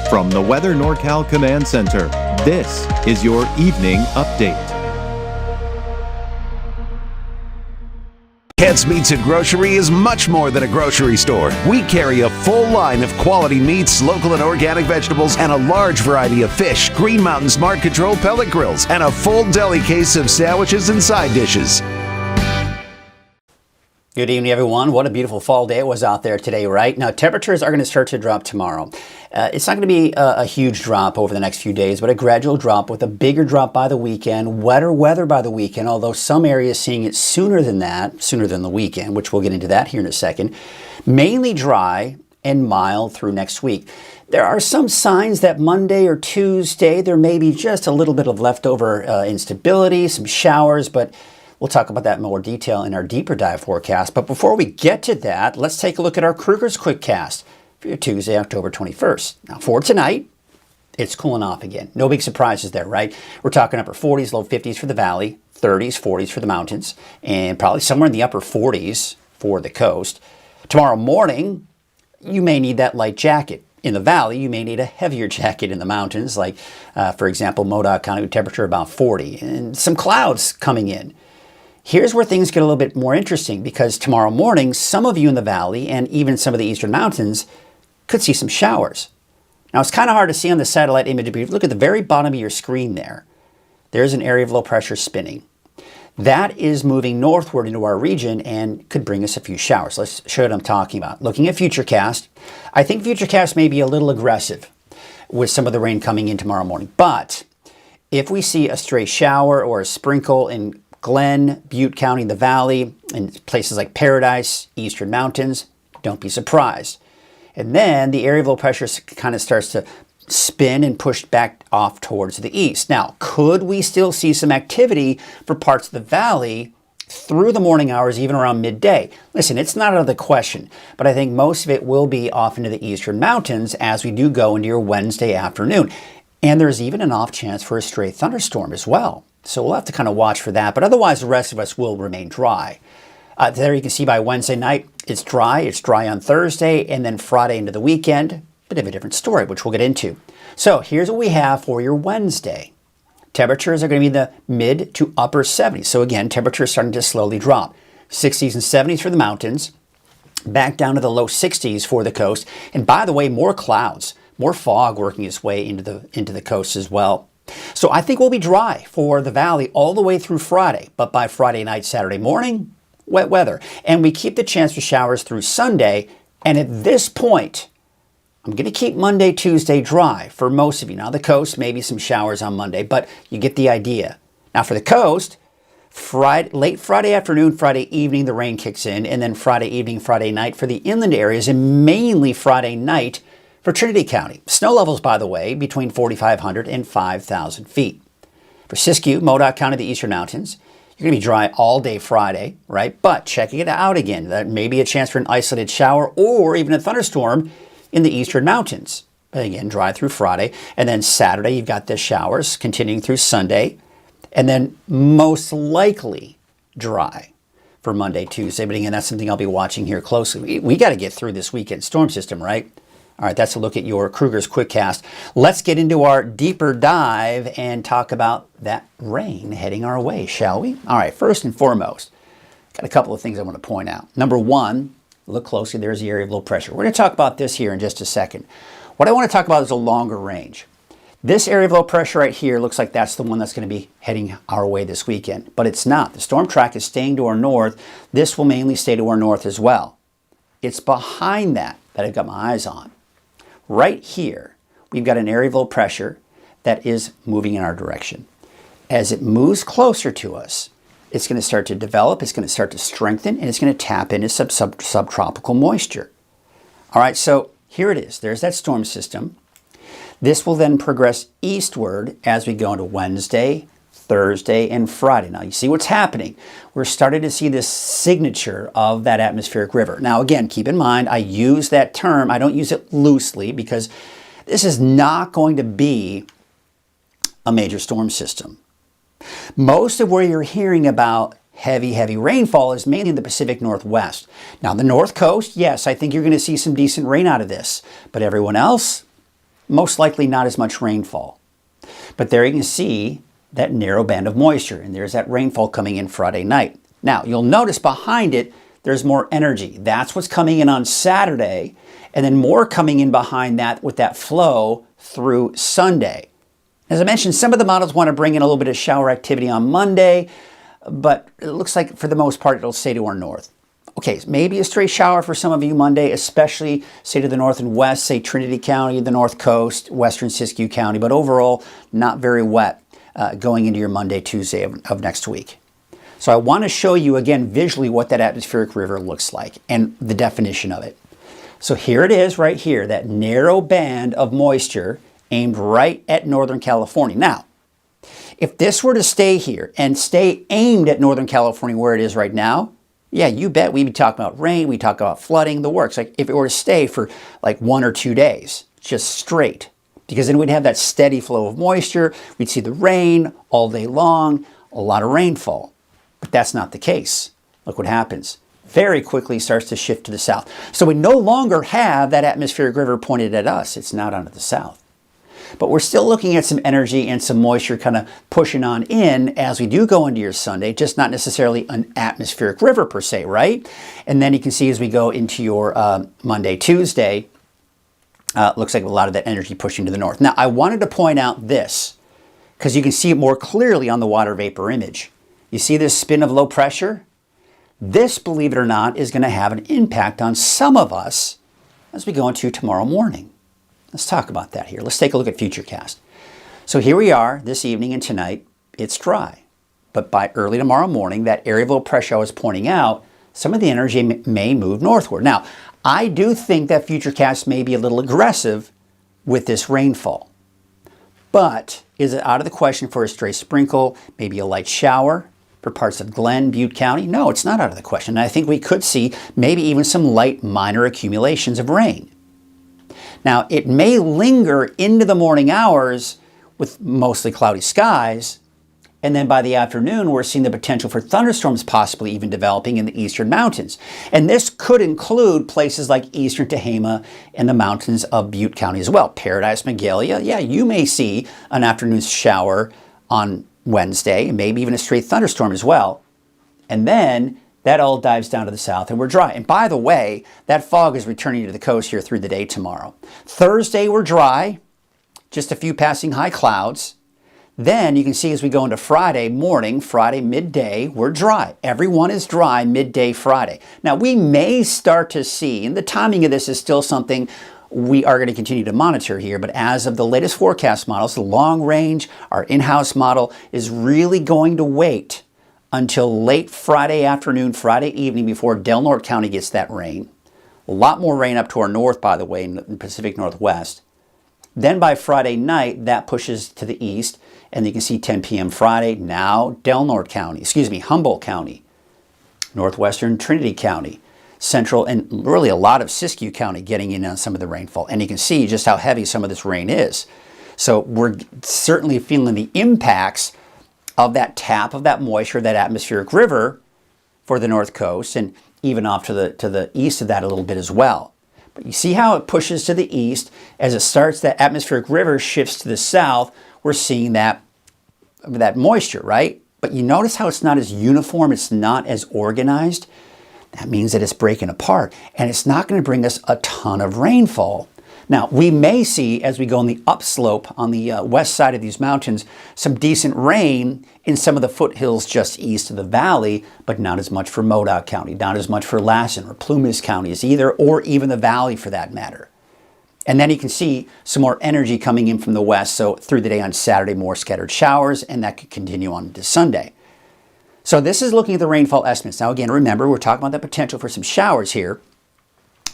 From the Weather NorCal Command Center, this is your Evening Update. Kent's Meats and Grocery is much more than a grocery store. We carry a full line of quality meats, local and organic vegetables, and a large variety of fish, Green Mountain Smart Control pellet grills, and a full deli case of sandwiches and side dishes. Good evening, everyone. What a beautiful fall day it was out there today, right? Now, temperatures are going to start to drop tomorrow. It's not going to be a huge drop over the next few days, but a gradual drop with a bigger drop by the weekend, wetter weather by the weekend, although some areas seeing it sooner than that, sooner than the weekend, which we'll get into that here in a second. Mainly dry and mild through next week. There are some signs that Monday or Tuesday, there may be just a little bit of leftover instability, some showers, but we'll talk about that in more detail in our deeper dive forecast. But before we get to that, let's take a look at our Krueger's Quickcast for your Tuesday, October 21st. Now, for tonight, it's cooling off again. No big surprises there, right? We're talking upper 40s, low 50s for the valley, 30s, 40s for the mountains, and probably somewhere in the upper 40s for the coast. Tomorrow morning, you may need that light jacket. In the valley, you may need a heavier jacket in the mountains, like, for example, Modoc County temperature about 40, and some clouds coming in. Here's where things get a little bit more interesting, because tomorrow morning, some of you in the valley and even some of the eastern mountains could see some showers. Now, it's kind of hard to see on the satellite image, but if you look at the very bottom of your screen there, there's an area of low pressure spinning. That is moving northward into our region and could bring us a few showers. Let's show you what I'm talking about. Looking at Futurecast, I think Futurecast may be a little aggressive with some of the rain coming in tomorrow morning. But if we see a stray shower or a sprinkle in Glen, Butte County, the Valley, and places like Paradise, Eastern Mountains, don't be surprised. And then the area of low pressure kind of starts to spin and push back off towards the east. Now, could we still see some activity for parts of the Valley through the morning hours, even around midday? Listen, it's not out of the question, but I think most of it will be off into the Eastern Mountains as we do go into your Wednesday afternoon. And there's even an off chance for a stray thunderstorm as well. So we'll have to kind of watch for that. But otherwise, the rest of us will remain dry. There you can see by Wednesday night, it's dry. It's dry on Thursday and then Friday into the weekend. Bit of a different story, which we'll get into. So here's what we have for your Wednesday. Temperatures are going to be in the mid to upper 70s. So again, temperatures starting to slowly drop. 60s and 70s for the mountains. Back down to the low 60s for the coast. And by the way, more clouds, more fog working its way into the coast as well. So I think we'll be dry for the valley all the way through Friday. But by Friday night, Saturday morning, wet weather. And we keep the chance for showers through Sunday. And at this point, I'm going to keep Monday, Tuesday dry for most of you. Now, the coast, maybe some showers on Monday, but you get the idea. Now, for the coast, late Friday afternoon, Friday evening, the rain kicks in. And then Friday evening, Friday night for the inland areas, and mainly Friday night for Trinity County. Snow levels, by the way, between 4,500 and 5,000 feet. For Siskiyou, Modoc County, the Eastern Mountains, you're going to be dry all day Friday, right? But checking it out again, that may be a chance for an isolated shower or even a thunderstorm in the Eastern Mountains. But again, dry through Friday. And then Saturday, you've got the showers continuing through Sunday. And then most likely dry for Monday, Tuesday. But again, that's something I'll be watching here closely. We got to get through this weekend storm system, right? All right, that's a look at your Krueger's Quickcast. Let's get into our deeper dive and talk about that rain heading our way, shall we? All right, first and foremost, got a couple of things I want to point out. Number one, look closely, there's the area of low pressure. We're going to talk about this here in just a second. What I want to talk about is a longer range. This area of low pressure right here looks like that's the one that's going to be heading our way this weekend, but it's not. The storm track is staying to our north. This will mainly stay to our north as well. It's behind that I've got my eyes on. Right here, we've got an area of low pressure that is moving in our direction. As it moves closer to us, it's going to start to develop, it's going to start to strengthen, and it's going to tap into subtropical moisture. All right, so here it is. There's that storm system. This will then progress eastward as we go into Wednesday, Thursday, and Friday. Now, you see what's happening. We're starting to see this signature of that atmospheric river. Now, again, keep in mind, I use that term. I don't use it loosely because this is not going to be a major storm system. Most of where you're hearing about heavy rainfall is mainly in the Pacific Northwest. Now, the North Coast, yes, I think you're going to see some decent rain out of this. But everyone else, most likely not as much rainfall. But there you can see that narrow band of moisture, and there's that rainfall coming in Friday night. Now, you'll notice behind it, there's more energy. That's what's coming in on Saturday, and then more coming in behind that with that flow through Sunday. As I mentioned, some of the models want to bring in a little bit of shower activity on Monday, but it looks like for the most part, it'll stay to our north. Okay, maybe a stray shower for some of you Monday, especially say to the north and west, say Trinity County, the North Coast, western Siskiyou County, but overall not very wet going into your Monday, Tuesday of next week. So I want to show you again visually what that atmospheric river looks like and the definition of it. So here it is right here, that narrow band of moisture aimed right at Northern California. Now, if this were to stay here and stay aimed at Northern California where it is right now, yeah, you bet we'd be talking about rain, we talk about flooding, the works. Like if it were to stay for like 1 or 2 days, just straight, because then we'd have that steady flow of moisture, we'd see the rain all day long, a lot of rainfall. But that's not the case. Look what happens. Very quickly starts to shift to the south. So we no longer have that atmospheric river pointed at us. It's not onto the south. But we're still looking at some energy and some moisture kind of pushing on in as we do go into your Sunday, just not necessarily an atmospheric river per se, right? And then you can see as we go into your Monday, Tuesday, looks like a lot of that energy pushing to the north. Now, I wanted to point out this because you can see it more clearly on the water vapor image. You see this spin of low pressure? This, believe it or not, is going to have an impact on some of us as we go into tomorrow morning. Let's talk about that here. Let's take a look at Futurecast. So here we are this evening and tonight. It's dry. But by early tomorrow morning, that area of low pressure I was pointing out, some of the energy may move northward. Now, I do think that Futurecast may be a little aggressive with this rainfall. But is it out of the question for a stray sprinkle, maybe a light shower for parts of Glenn, Butte County? No, it's not out of the question. And I think we could see maybe even some light minor accumulations of rain. Now, it may linger into the morning hours with mostly cloudy skies, and then by the afternoon, we're seeing the potential for thunderstorms possibly even developing in the eastern mountains. And this could include places like eastern Tehama and the mountains of Butte County as well. Paradise, Magalia, yeah, you may see an afternoon shower on Wednesday, and maybe even a straight thunderstorm as well. And then that all dives down to the south and we're dry. And by the way, that fog is returning to the coast here through the day tomorrow. Thursday, we're dry, just a few passing high clouds. Then you can see as we go into Friday morning, Friday midday, we're dry. Everyone is dry midday Friday. Now, we may start to see, and the timing of this is still something we are going to continue to monitor here, but as of the latest forecast models, the long range, our in-house model is really going to wait until late Friday afternoon, Friday evening before Del Norte County gets that rain. A lot more rain up to our north, by the way, in the Pacific Northwest. Then by Friday night, that pushes to the east, and you can see 10 p.m. Friday, now Humboldt County, northwestern Trinity County, central, and really a lot of Siskiyou County getting in on some of the rainfall. And you can see just how heavy some of this rain is. So we're certainly feeling the impacts of that tap of that moisture, that atmospheric river for the north coast, and even off to the east of that a little bit as well. But you see how it pushes to the east. As it starts, that atmospheric river shifts to the south. We're seeing that moisture, right? But you notice how it's not as uniform, it's not as organized. That means that it's breaking apart, and it's not going to bring us a ton of rainfall. Now, we may see, as we go on the upslope on the west side of these mountains, some decent rain in some of the foothills just east of the valley, but not as much for Modoc County, not as much for Lassen or Plumas counties either, or even the valley for that matter. And then you can see some more energy coming in from the west, so through the day on Saturday, more scattered showers, and that could continue on to Sunday. So this is looking at the rainfall estimates. Now again, remember, we're talking about the potential for some showers here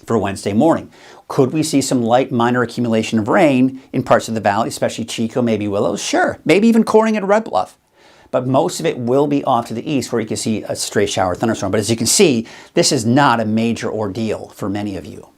for Wednesday morning. Could we see some light minor accumulation of rain in parts of the valley, especially Chico, maybe Willows? Sure, maybe even Corning and Red Bluff. But most of it will be off to the east where you can see a stray shower thunderstorm. But as you can see, this is not a major ordeal for many of you.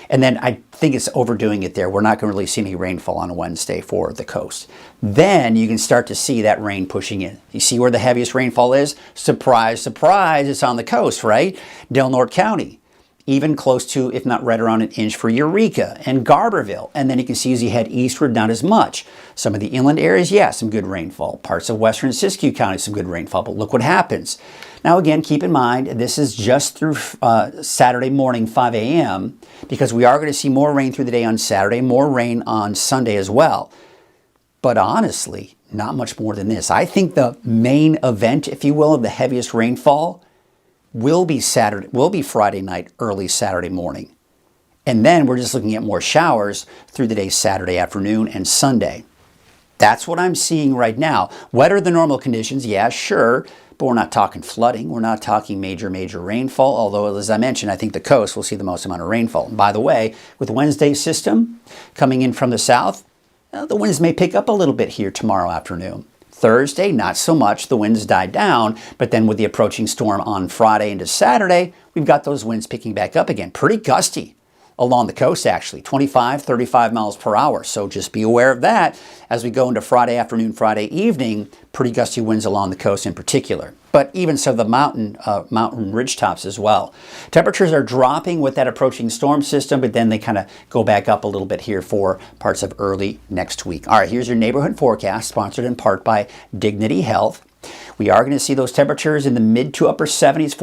And then I think it's overdoing it there. We're not going to really see any rainfall on Wednesday for the coast. Then you can start to see that rain pushing in. You see where the heaviest rainfall is? Surprise, surprise, it's on the coast, right? Del Norte County. even close to, if not right around an inch for Eureka and Garberville. And then you can see as you head eastward, not as much. Some of the inland areas, yeah, some good rainfall. Parts of western Siskiyou County, some good rainfall. But look what happens. Now again, keep in mind, this is just through Saturday morning, 5 a.m., because we are going to see more rain through the day on Saturday, more rain on Sunday as well. But honestly, not much more than this. I think the main event, if you will, of the heaviest rainfall will be Friday night, early Saturday morning. And then we're just looking at more showers through the day Saturday afternoon and Sunday. That's what I'm seeing right now. Wetter than normal conditions, yeah, sure, but we're not talking flooding. We're not talking major rainfall, although, as I mentioned, I think the coast will see the most amount of rainfall. And by the way, with Wednesday's system coming in from the south, the winds may pick up a little bit here tomorrow afternoon. Thursday, not so much. The winds died down, but then with the approaching storm on Friday into Saturday, we've got those winds picking back up again. Pretty gusty along the coast, actually, 25, 35 miles per hour. So just be aware of that as we go into Friday afternoon, Friday evening, pretty gusty winds along the coast in particular. But even so, the mountain ridge tops as well. Temperatures are dropping with that approaching storm system, but then they kind of go back up a little bit here for parts of early next week. All right, here's your neighborhood forecast, sponsored in part by Dignity Health. We are going to see those temperatures in the mid to upper 70s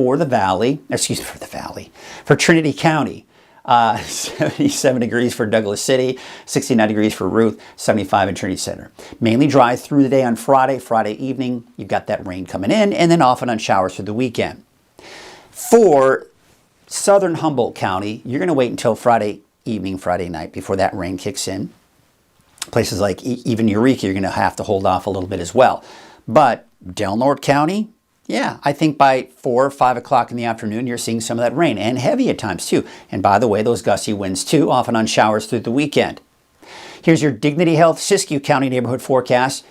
for Trinity County. 77 degrees for Douglas City, 69 degrees for Ruth, 75 in Trinity Center. Mainly dry through the day on Friday evening. You've got that rain coming in, and then off and on showers through the weekend. For southern Humboldt County, you're going to wait until Friday evening, Friday night before that rain kicks in. Places like even Eureka, you're going to have to hold off a little bit as well. But Del Norte County, yeah, I think by 4 or 5 o'clock in the afternoon, you're seeing some of that rain, and heavy at times too. And by the way, those gusty winds too, off and on showers through the weekend. Here's your Dignity Health Siskiyou County neighborhood forecast.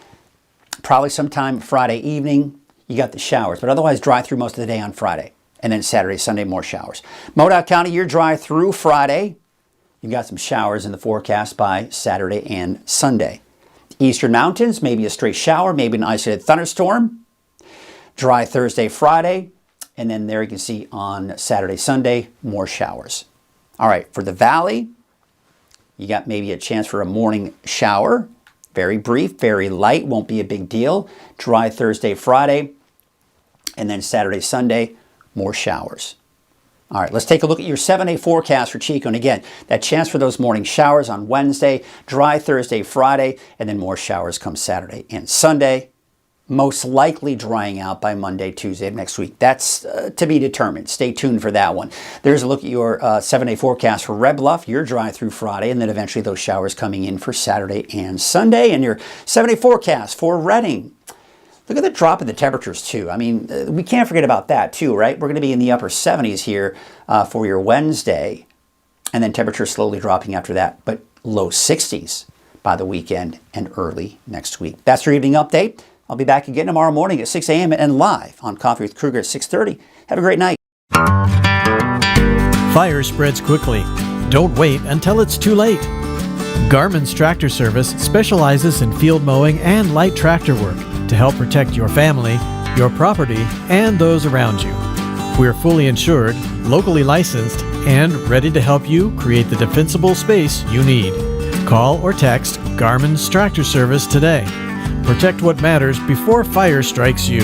Probably sometime Friday evening, you got the showers, but otherwise dry through most of the day on Friday. And then Saturday, Sunday, more showers. Modoc County, you're dry through Friday. You've got some showers in the forecast by Saturday and Sunday. Eastern Mountains, maybe a straight shower, maybe an isolated thunderstorm. Dry Thursday, Friday, and then there you can see on Saturday, Sunday, more showers. All right, for the Valley, you got maybe a chance for a morning shower. Very brief, very light, won't be a big deal. Dry Thursday, Friday, and then Saturday, Sunday, more showers. All right, let's take a look at your 7-day forecast for Chico. And again, that chance for those morning showers on Wednesday, dry Thursday, Friday, and then more showers come Saturday and Sunday. Most likely drying out by Monday, Tuesday of next week. That's to be determined. Stay tuned for that one. There's a look at your 7-day forecast for Red Bluff. You're dry through Friday, and then eventually those showers coming in for Saturday and Sunday. And your 7-day forecast for Redding. Look at the drop in the temperatures too. I mean, we can't forget about that too, right? We're going to be in the upper 70s here for your Wednesday, and then temperatures slowly dropping after that, but low 60s by the weekend and early next week. That's your evening update. I'll be back again tomorrow morning at 6 a.m. and live on Coffee with Krueger at 6:30. Have a great night. Fire spreads quickly. Don't wait until it's too late. Garmin's Tractor Service specializes in field mowing and light tractor work to help protect your family, your property, and those around you. We're fully insured, locally licensed, and ready to help you create the defensible space you need. Call or text Garmin's Tractor Service today. Protect what matters before fire strikes you.